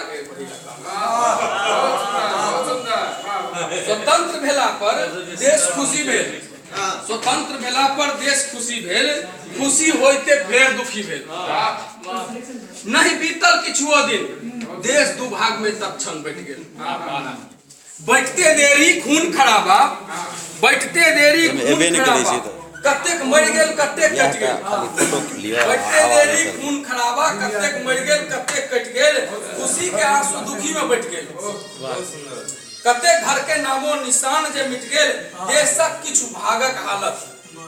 लागे स्वतंत्र भेला पर देश खुशी भेल, स्वतंत्र भेला पर देश खुशी भेल, खुशी होइते फेर दुखी भेल। नहीं बीतल किछुओ दिन देश दू भाग में तत्क्षण बैठ गेल। बैठते देरी खून खराबा, बैठते देरी खून खराबा, कतेक मर गेल कतेक कट गेल। बैठते देरी खून खराबा, कतेक मर गेल कतेक कट गेल, खुशी के आंसू दुखी में बैठ गेल। कतेक घर के नामो निशान जे मिट गेल, देशक किछु भागक हालत,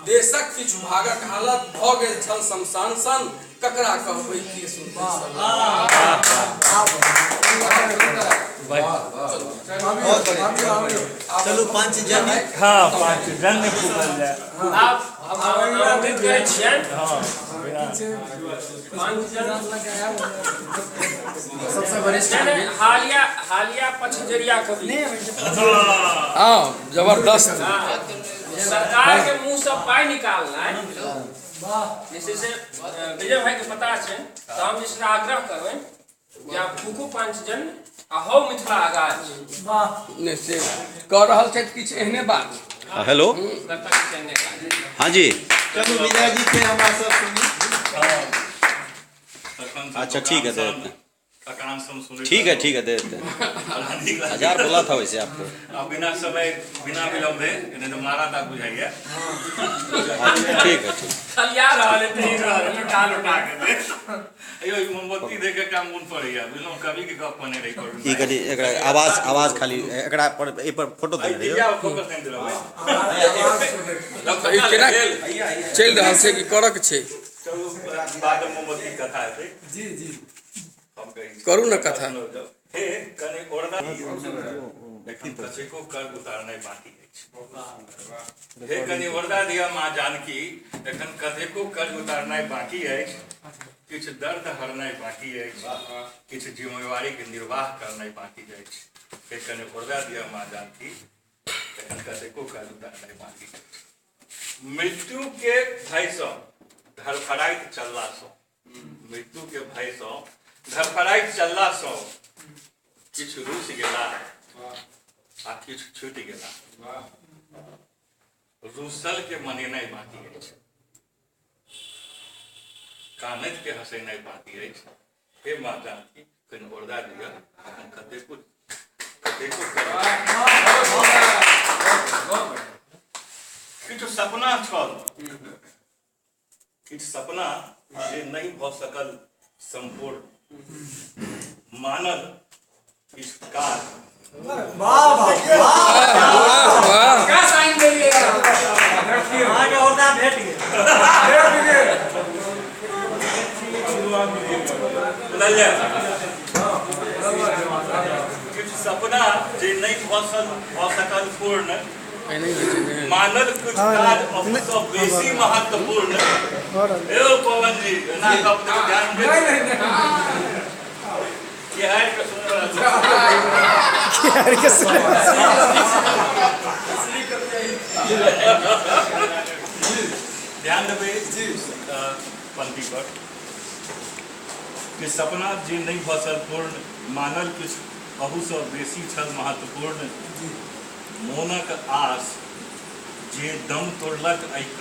देशक किछु भागक हालत भ गेल छल शमशान सन, ककरा कहबै के सुनबै चलो पांच जन, हाँ पांच जन ने पूछल जाए। आमंत्रित करै छियनि। सबसे वरिष्ठ हालिया पछजरिया कवि। हाँ जबरदस्त। सरकार के मुंह से पाई निकालना है, जैसे से विजय भाई के पता है, तो हम जिससे आग्रह करबे या फूकू पांच जन अहो मिथिला आगाज ने से कह रहल छै किछ एहने बात। हेलो हाँ जी, चलो विजय जी के हमारा सब सुनी। अच्छा ठीक है दे देते हैं, ठीक है दे देते हैं। 1000 बोला था वैसे आपको। अब बिना समय बिना विलंबे नहीं तो मारा था बुझाइए। ठीक है खलिया रहले तेही रहले लुटा लुटा के अयो मोमबत्ती देख के काम मुन पड़ैया बुझलो कभी के गप बने रही करू ई करी एकरा आवाज खाली एकरा पर ए पर फोटो दे दियो। या फोकस नहीं देलो ई केना चल रहल छै कि करक छै। चलो बाद में मोमबत्ती कथा है जी जी हम कही करू न कथा। हे कने ओरदा लेकिन कसेको कर उतारने बाकी है। हे कने ओरदा दिया मां जानकी एखन कतेको कर उतारने बाकी है, किछ दर्द हरने बाकी है, किछ जिम्मेवारी के निर्वाह करने बाकी है। हे कने ओरदा दिया मां जानकी एखन कतेको कर उतारने बाकी है। मृत्यु के भय से धड़फड़ाइत चलला सो, मृत्यु के भय से धड़फड़ाइत चलला सो किछ रूस गेला आ किछ छूट गेला, रूसल के मनेनाइ बाकी अछि, कानैत के हंसेनाइ बाकी अछि। हे माँ जानकी कनि ओरदा दिअ, कतेको किछु सपना छल, किछु सपना जे नहीं भ सकल संपूर्ण, मानल किछु काज क्या साइन देलिएगा आगे होता भेट गए। किछु सपना जे नहीं भ सकल पूर्ण, मानल कुछ काज सबसे बेसी महत्वपूर्ण। एओ पवन जी ना गप ध्यान दे बिहार के ध्यान देवे पंक्ति पर कि सपना जे नहीं भसल पूर्ण, मानल किछ अहू से बेसी छल महत्वपूर्ण। मोनक आस जे दम तोड़लक